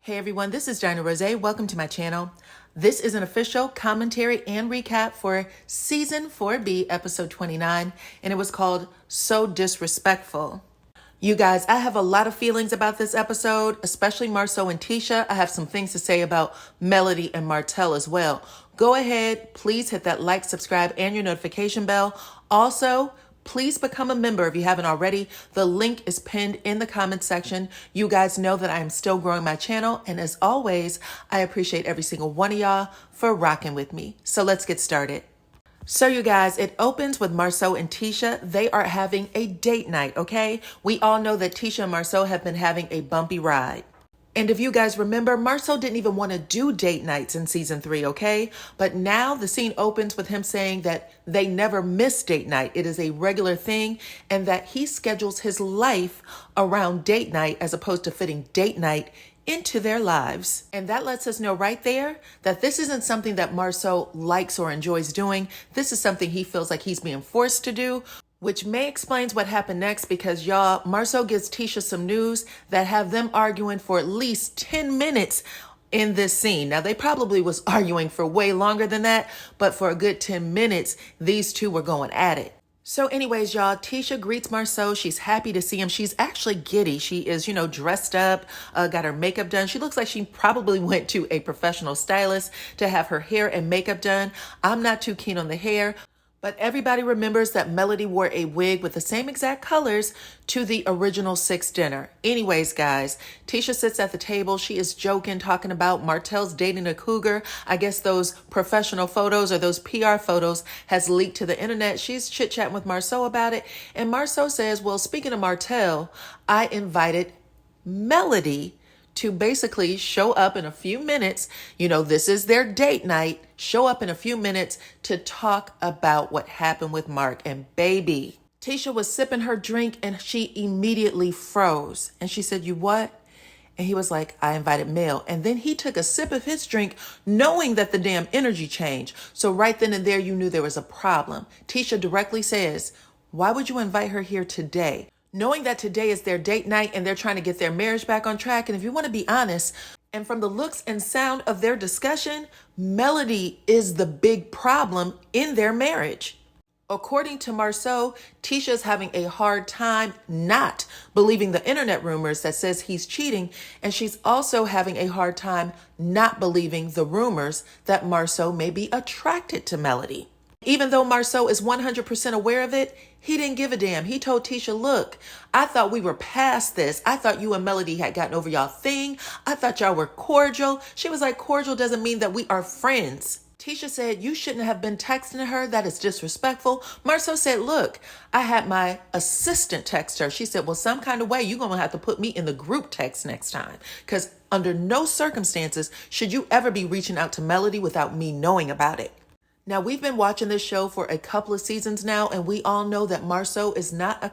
Hey everyone, this is DyanaRozay. Welcome to my channel. This is an official commentary and recap for Season 4B, Episode 29, and it was called So Disrespectful. You guys, I have a lot of feelings about this episode, especially Marceau and Tisha. I have some things to say about Melody and Martel as well. Go ahead, please hit that like, subscribe, and your notification bell. Also, please become a member if you haven't already. The link is pinned in the comment section. You guys know that I am still growing my channel. And as always, I appreciate every single one of y'all for rocking with me. So let's get started. So you guys, it opens with Marceau and Tisha. They are having a date night, okay? We all know that Tisha and Marceau have been having a bumpy ride. And if you guys remember, Marceau didn't even want to do date nights in season 3, okay? But now the scene opens with him saying that they never miss date night. It is a regular thing, and that he schedules his life around date night as opposed to fitting date night into their lives. And that lets us know right there that this isn't something that Marceau likes or enjoys doing. This is something he feels like he's being forced to do, which may explains what happened next, because y'all, Marceau gives Tisha some news that have them arguing for at least 10 minutes in this scene. Now, they probably was arguing for way longer than that, but for a good 10 minutes, these two were going at it. So anyways, y'all, Tisha greets Marceau. She's happy to see him. She's actually giddy. She is, dressed up, got her makeup done. She looks like she probably went to a professional stylist to have her hair and makeup done. I'm not too keen on the hair, but everybody remembers that Melody wore a wig with the same exact colors to the original 6 dinner. Anyways, guys, Tisha sits at the table. She is joking, talking about Martel's dating a cougar. I guess those professional photos or those PR photos has leaked to the internet. She's chit-chatting with Marceau about it. And Marceau says, well, speaking of Martel, I invited Melody to basically show up in a few minutes. This is their date night. Show up in a few minutes to talk about what happened with Mark. And baby, Tisha was sipping her drink and she immediately froze. And she said, you what? And he was like, I invited Mel. And then he took a sip of his drink, knowing that the damn energy changed. So right then and there, you knew there was a problem. Tisha directly says, why would you invite her here today? Knowing that today is their date night and they're trying to get their marriage back on track. And if you want to be honest, and from the looks and sound of their discussion, Melody is the big problem in their marriage. According to Marceau, Tisha is having a hard time not believing the internet rumors that says he's cheating. And she's also having a hard time not believing the rumors that Marceau may be attracted to Melody. Even though Marceau is 100% aware of it, he didn't give a damn. He told Tisha, look, I thought we were past this. I thought you and Melody had gotten over y'all thing. I thought y'all were cordial. She was like, cordial doesn't mean that we are friends. Tisha said, you shouldn't have been texting her. That is disrespectful. Marceau said, look, I had my assistant text her. She said, well, some kind of way you're going to have to put me in the group text next time, because under no circumstances should you ever be reaching out to Melody without me knowing about it. Now, we've been watching this show for a couple of seasons now, and we all know that Marceau is not the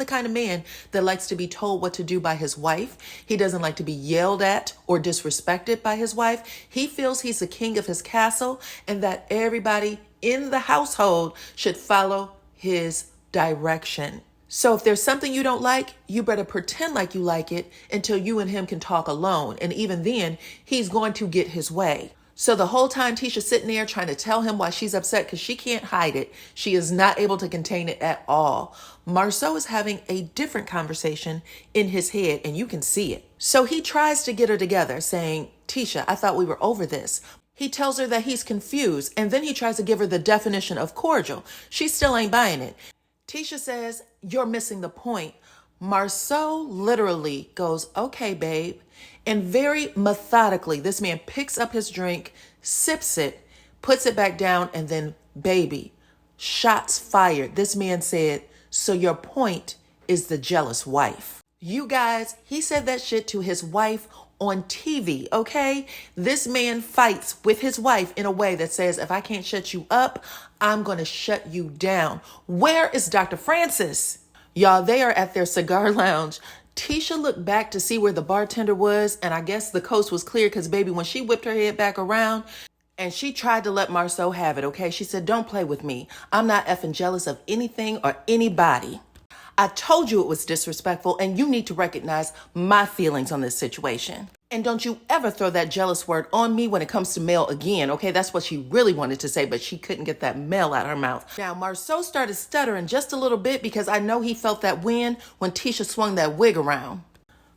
kind of man that likes to be told what to do by his wife. He doesn't like to be yelled at or disrespected by his wife. He feels he's the king of his castle and that everybody in the household should follow his direction. So if there's something you don't like, you better pretend like you like it until you and him can talk alone. And even then, he's going to get his way. So the whole time Tisha's sitting there trying to tell him why she's upset because she can't hide it. She is not able to contain it at all. Marceau is having a different conversation in his head, and you can see it. So he tries to get her together, saying, Tisha, I thought we were over this. He tells her that he's confused, and then he tries to give her the definition of cordial. She still ain't buying it. Tisha says, you're missing the point. Marceau literally goes, okay, babe. And very methodically, this man picks up his drink, sips it, puts it back down, and then, baby, shots fired. This man said, so your point is the jealous wife. You guys, he said that shit to his wife on TV, okay? This man fights with his wife in a way that says, if I can't shut you up, I'm going to shut you down. Where is Dr. Francis? Y'all, they are at their cigar lounge. Tisha looked back to see where the bartender was, and I guess the coast was clear because, baby, when she whipped her head back around and she tried to let Marceau have it, okay? She said, don't play with me. I'm not effing jealous of anything or anybody. I told you it was disrespectful, and you need to recognize my feelings on this situation. And don't you ever throw that jealous word on me when it comes to Mel again, okay? That's what she really wanted to say, but she couldn't get that Mel out of her mouth. Now, Marceau started stuttering just a little bit because I know he felt that wind when Tisha swung that wig around.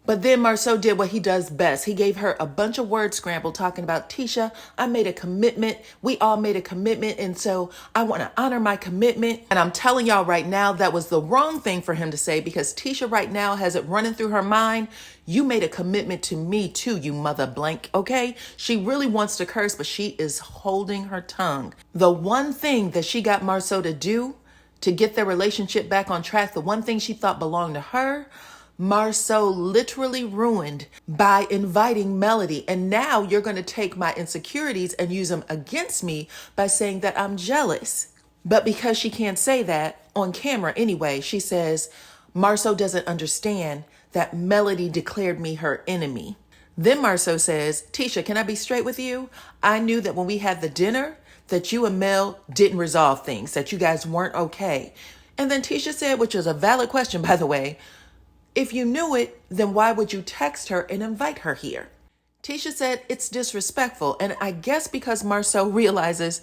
But then Marceau did what he does best. He gave her a bunch of word scramble talking about, Tisha, I made a commitment. We all made a commitment. And so I want to honor my commitment. And I'm telling y'all right now, that was the wrong thing for him to say, because Tisha right now has it running through her mind. You made a commitment to me too, you mother blank, okay? She really wants to curse, but she is holding her tongue. The one thing that she got Marceau to do to get their relationship back on track, the one thing she thought belonged to her, Marceau literally ruined by inviting Melody. And now you're going to take my insecurities and use them against me by saying that I'm jealous. But because she can't say that on camera anyway, she says, Marceau doesn't understand that Melody declared me her enemy. Then Marceau says, Tisha, can I be straight with you? I knew that when we had the dinner that you and Mel didn't resolve things, that you guys weren't okay. And then Tisha said, which is a valid question, by the way, if you knew it, then why would you text her and invite her here? Tisha said it's disrespectful. And I guess because Marceau realizes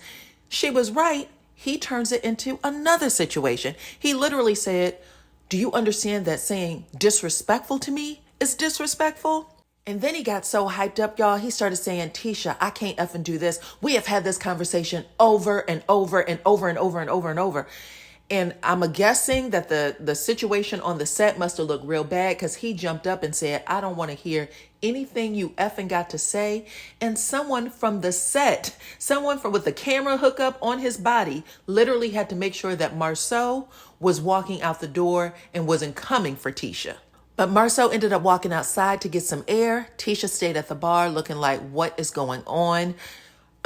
she was right, he turns it into another situation. He literally said, do you understand that saying disrespectful to me is disrespectful? And then he got so hyped up, y'all, he started saying, Tisha, I can't effing do this. We have had this conversation over and over and over and over and over and over. And I'm guessing that the situation on the set must have looked real bad, because he jumped up and said, I don't want to hear anything you effing got to say. And someone from the set, with the camera hookup on his body, literally had to make sure that Marceau was walking out the door and wasn't coming for Tisha. But Marceau ended up walking outside to get some air. Tisha stayed at the bar looking like, what is going on?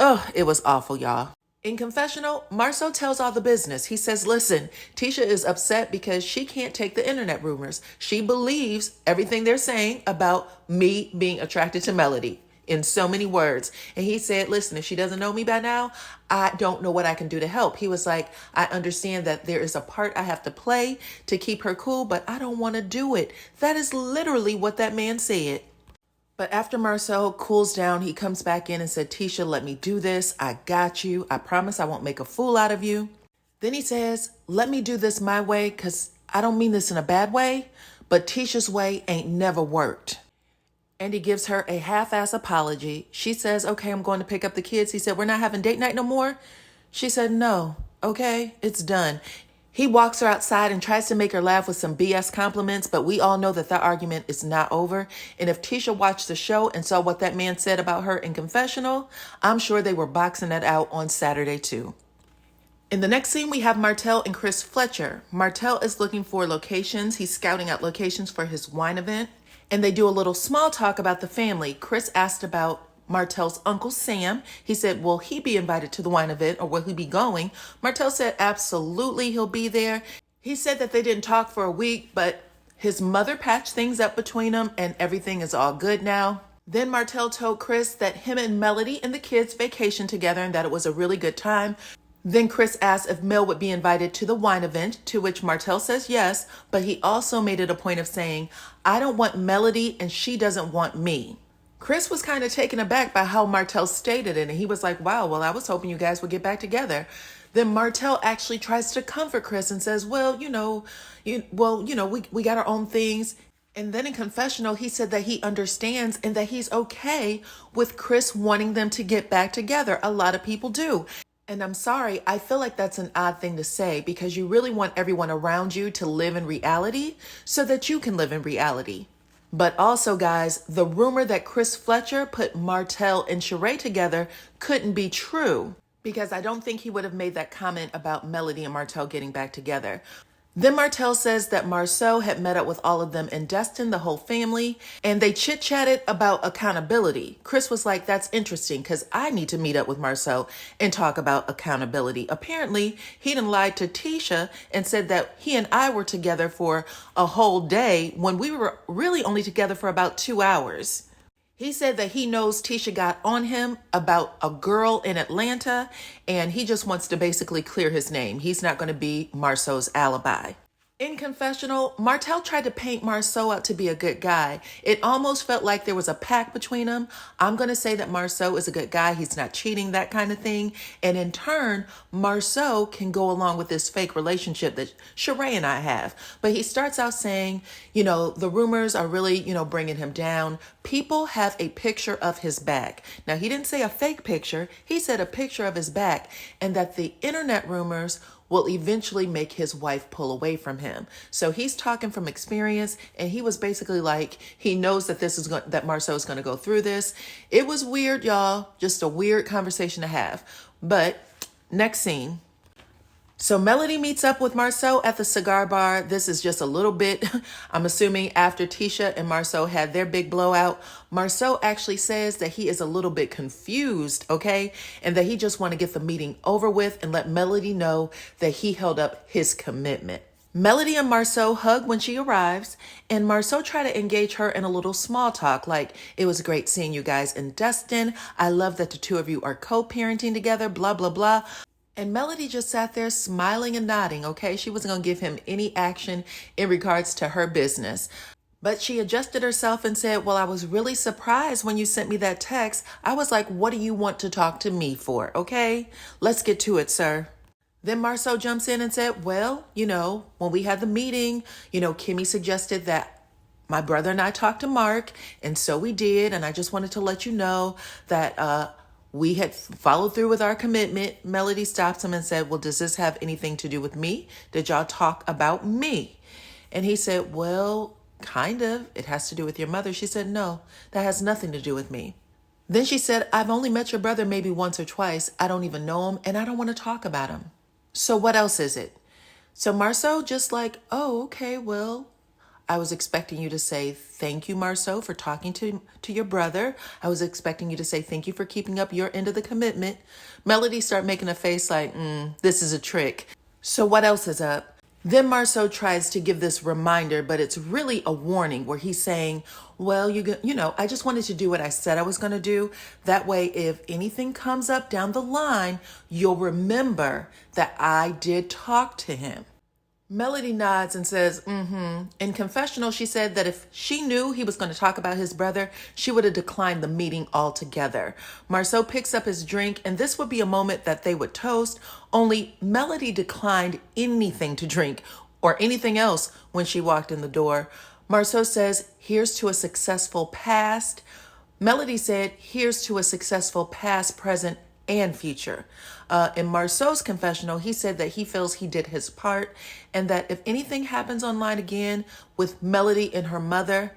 Ugh, it was awful, y'all. In confessional, Marceau tells all the business. He says, listen, Tisha is upset because she can't take the internet rumors. She believes everything they're saying about me being attracted to Melody in so many words. And he said, listen, if she doesn't know me by now, I don't know what I can do to help. He was like, I understand that there is a part I have to play to keep her cool, but I don't want to do it. That is literally what that man said. But after Marceau cools down, he comes back in and said, Tisha, let me do this. I got you. I promise I won't make a fool out of you. Then he says, let me do this my way, because I don't mean this in a bad way, but Tisha's way ain't never worked. And he gives her a half-ass apology. She says, okay, I'm going to pick up the kids. He said, we're not having date night no more? She said, no. Okay, it's done. He walks her outside and tries to make her laugh with some BS compliments, but we all know that that argument is not over. And if Tisha watched the show and saw what that man said about her in confessional, I'm sure they were boxing that out on Saturday too. In the next scene, we have Martel and Chris Fletcher. Martel is looking for locations. He's scouting out locations for his wine event. And they do a little small talk about the family. Chris asked about Martel's Uncle Sam. He said, will he be invited to the wine event, or will he be going? Martel said, absolutely, he'll be there. He said that they didn't talk for a week, but his mother patched things up between them and everything is all good now. Then Martel told Chris that him and Melody and the kids vacationed together and that it was a really good time. Then Chris asked if Mel would be invited to the wine event, to which Martel says yes, but he also made it a point of saying, I don't want Melody and she doesn't want me. Chris was kind of taken aback by how Martel stated it, and he was like, wow, well, I was hoping you guys would get back together. Then Martel actually tries to comfort Chris and says, well, we got our own things. And then in confessional, he said that he understands and that he's okay with Chris wanting them to get back together. A lot of people do. And I'm sorry, I feel like that's an odd thing to say, because you really want everyone around you to live in reality so that you can live in reality. But also, guys, the rumor that Chris Fletcher put Martel and Sheree together couldn't be true, because I don't think he would have made that comment about Melody and Martel getting back together. Then Martel says that Marceau had met up with all of them in Destin, the whole family, and they chit-chatted about accountability. Chris was like, that's interesting, because I need to meet up with Marceau and talk about accountability. Apparently, he done lied to Tisha and said that he and I were together for a whole day when we were really only together for about 2 hours. He said that he knows Tisha got on him about a girl in Atlanta, and he just wants to basically clear his name. He's not going to be Marceau's alibi. In confessional, Martel tried to paint Marceau out to be a good guy. It almost felt like there was a pact between them. I'm going to say that Marceau is a good guy. He's not cheating, that kind of thing. And in turn, Marceau can go along with this fake relationship that Sheree and I have. But he starts out saying, the rumors are really, bringing him down. People have a picture of his back. Now, he didn't say a fake picture. He said a picture of his back, and that the internet rumors will eventually make his wife pull away from him. So he's talking from experience, and he was basically like, he knows that that Marceau is going to go through this. It was weird, y'all. Just a weird conversation to have. But next scene. So Melody meets up with Marceau at the cigar bar. This is just a little bit, I'm assuming after Tisha and Marceau had their big blowout. Marceau actually says that he is a little bit confused, okay? And that he just want to get the meeting over with and let Melody know that he held up his commitment. Melody and Marceau hug when she arrives, and Marceau try to engage her in a little small talk, like, it was great seeing you guys in Destin. I love that the two of you are co-parenting together, blah, blah, blah. And Melody just sat there smiling and nodding, okay? She wasn't going to give him any action in regards to her business. But she adjusted herself and said, well, I was really surprised when you sent me that text. I was like, what do you want to talk to me for, okay? Let's get to it, sir. Then Marceau jumps in and said, well, when we had the meeting, Kimmy suggested that my brother and I talked to Mark, and so we did. And I just wanted to let you know that we had followed through with our commitment. Melody stops him and said, well, does this have anything to do with me? Did y'all talk about me? And he said, well, kind of. It has to do with your mother. She said, no, that has nothing to do with me. Then she said, I've only met your brother maybe once or twice. I don't even know him, and I don't want to talk about him. So what else is it? So Marceau just like, oh, okay, well, I was expecting you to say, thank you, Marceau, for talking to your brother. I was expecting you to say, thank you for keeping up your end of the commitment. Melody started making a face like, this is a trick. So what else is up? Then Marceau tries to give this reminder, but it's really a warning where he's saying, well, I just wanted to do what I said I was going to do. That way, if anything comes up down the line, you'll remember that I did talk to him. Melody nods and says, In confessional, she said that if she knew he was going to talk about his brother, she would have declined the meeting altogether. Marceau picks up his drink, and this would be a moment that they would toast, only Melody declined anything to drink or anything else when she walked in the door. Marceau says, here's to a successful past. Melody said, here's to a successful past, present, and future. In Marceau's confessional, he said that he feels he did his part and that if anything happens online again with Melody and her mother,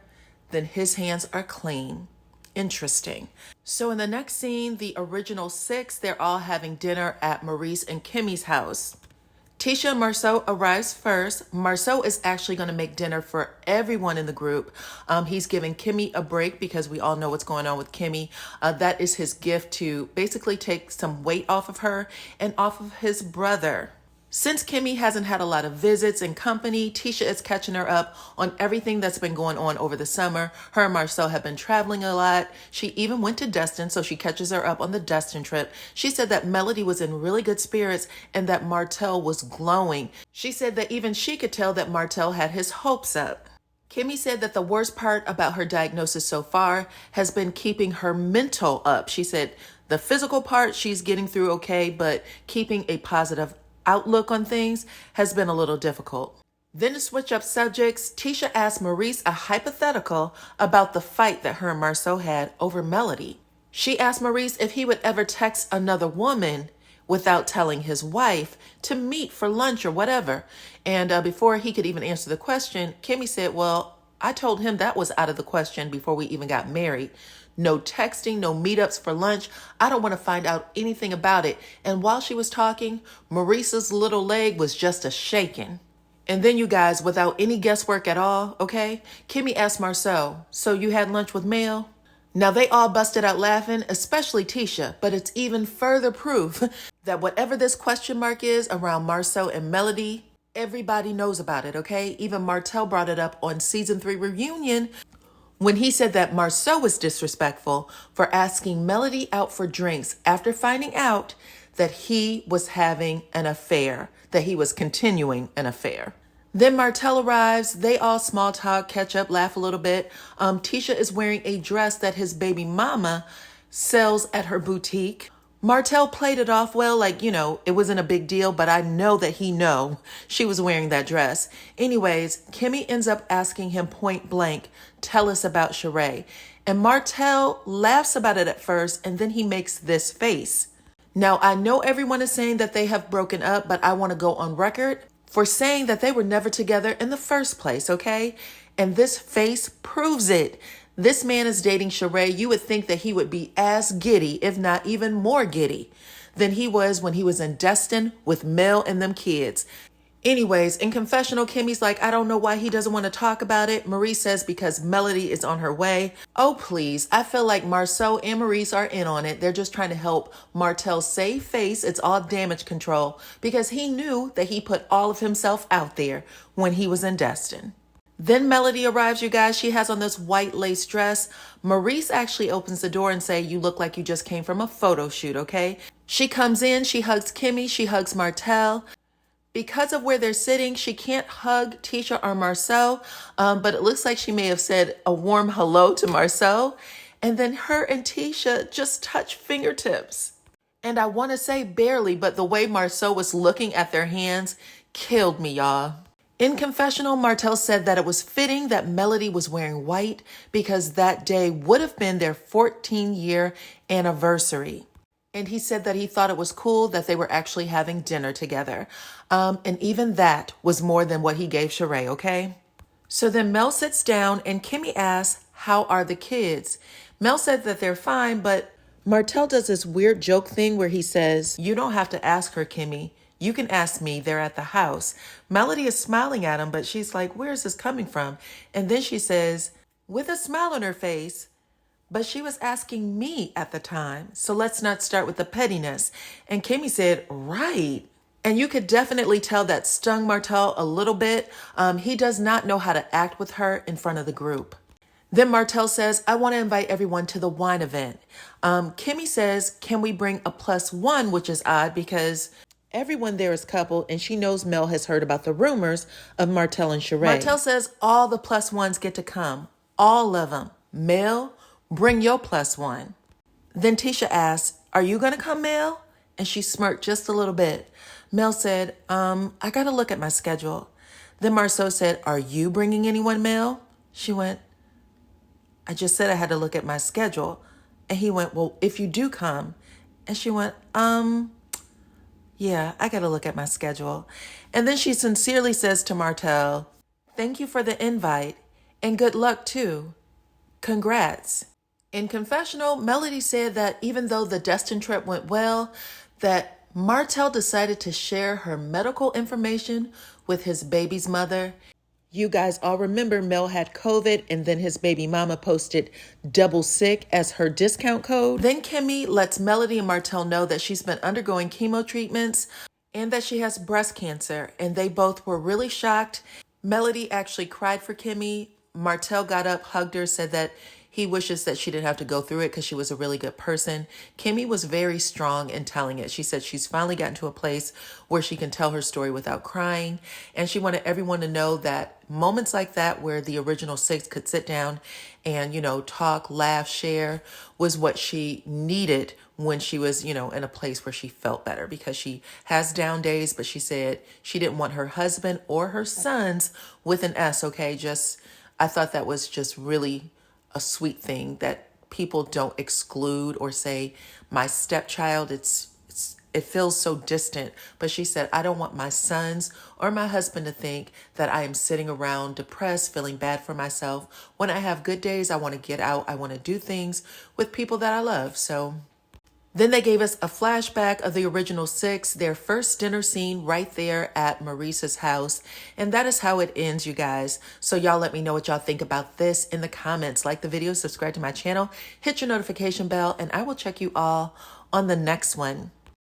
then his hands are clean. Interesting. So in the next scene, the original six, they're all having dinner at Maurice and Kimmy's house. Tisha and Marceau arrives first. Marceau is actually going to make dinner for everyone in the group. He's giving Kimmy a break because we all know what's going on with Kimmy. That is his gift to basically take some weight off of her and off of his brother. Since Kimmy hasn't had a lot of visits and company, Tisha is catching her up on everything that's been going on over the summer. Her and Marceau have been traveling a lot. She even went to Destin, so she catches her up on the Destin trip. She said that Melody was in really good spirits and that Martel was glowing. She said that even she could tell that Martel had his hopes up. Kimmy said that the worst part about her diagnosis so far has been keeping her mental up. She said the physical part she's getting through okay, but keeping a positive outlook on things has been a little difficult. Then to switch up subjects, Tisha asked Maurice a hypothetical about the fight that her and Marceau had over Melody. She asked Maurice if he would ever text another woman without telling his wife to meet for lunch or whatever. And before he could even answer the question, Kimmy said, well, I told him that was out of the question before we even got married. No texting, no meetups for lunch. I don't want to find out anything about it. And while she was talking, Maurice's little leg was just a shaking. And then you guys, without any guesswork at all, okay? Kimmy asked Marceau, so you had lunch with Mel? Now they all busted out laughing, especially Tisha, but it's even further proof that whatever this question mark is around Marceau and Melody, everybody knows about it, okay? Even Martel brought it up on season 3 Reunion when he said that Marceau was disrespectful for asking Melody out for drinks after finding out that he was having an affair, that he was continuing an affair. Then Martel arrives. They all small talk, catch up, laugh a little bit. Tisha is wearing a dress that his baby mama sells at her boutique. Martel played it off well, like, it wasn't a big deal, but I know that he know she was wearing that dress. Anyways, Kimmy ends up asking him point blank, tell us about Sheree. And Martel laughs about it at first, and then he makes this face. Now, I know everyone is saying that they have broken up, but I want to go on record for saying that they were never together in the first place, okay? And this face proves it. This man is dating Sheree. You would think that he would be as giddy, if not even more giddy, than he was when he was in Destin with Mel and them kids. Anyways, in confessional, Kimmy's like, I don't know why he doesn't want to talk about it. Maurice says because Melody is on her way. Oh, please. I feel like Marceau and Maurice are in on it. They're just trying to help Martel save face. It's all damage control because he knew that he put all of himself out there when he was in Destin. Then Melody arrives, you guys. She has on this white lace dress. Maurice actually opens the door and say, you look like you just came from a photo shoot, okay? She comes in, she hugs Kimmy, she hugs Martel. Because of where they're sitting, she can't hug Tisha or Marceau, but it looks like she may have said a warm hello to Marceau. And then her and Tisha just touch fingertips. And I want to say barely, but the way Marceau was looking at their hands killed me, y'all. In confessional, Martel said that it was fitting that Melody was wearing white because that day would have been their 14-year anniversary. And he said that he thought it was cool that they were actually having dinner together. And even that was more than what he gave Sheree, okay? So then Mel sits down and Kimmy asks, how are the kids? Mel said that they're fine, but Martel does this weird joke thing where he says, you don't have to ask her, Kimmy. You can ask me, they're at the house. Melody is smiling at him, but she's like, where is this coming from? And then she says, with a smile on her face, but she was asking me at the time. So let's not start with the pettiness. And Kimmy said, right. And you could definitely tell that stung Martel a little bit. He does not know how to act with her in front of the group. Then Martel says, I want to invite everyone to the wine event. Kimmy says, can we bring a +1, which is odd because everyone there is coupled, and she knows Mel has heard about the rumors of Martel and Sheree. Martel says all the +1s get to come. All of them. Mel, bring your +1. Then Tisha asks, are you going to come, Mel? And she smirked just a little bit. Mel said, I got to look at my schedule. Then Marceau said, are you bringing anyone, Mel? She went, I just said I had to look at my schedule. And he went, well, if you do come. And she went, yeah, I got to look at my schedule. And then she sincerely says to Martel, thank you for the invite and good luck too. Congrats. In confessional, Melody said that even though the Destin trip went well, that Martel decided to share her medical information with his baby's mother. You guys all remember Mel had COVID and then his baby mama posted double sick as her discount code. Then Kimmy lets Melody and Martel know that she's been undergoing chemo treatments and that she has breast cancer. And they both were really shocked. Melody actually cried for Kimmy. Martel got up, hugged her, said that he wishes that she didn't have to go through it because she was a really good person. Kimmy was very strong in telling it. She said she's finally gotten to a place where she can tell her story without crying. And she wanted everyone to know that moments like that where the original six could sit down and, talk, laugh, share was what she needed when she was, in a place where she felt better because she has down days, but she said she didn't want her husband or her sons with an S, okay? I thought that was just really a sweet thing that people don't exclude or say my stepchild. It feels so distant. But she said, I don't want my sons or my husband to think that I am sitting around depressed, feeling bad for myself. When I have good days, I want to get out. I want to do things with people that I love. So then they gave us a flashback of the original six, their first dinner scene right there at Maurice's house. And that is how it ends, you guys. So y'all let me know what y'all think about this in the comments. Like the video, subscribe to my channel, hit your notification bell, and I will check you all on the next one.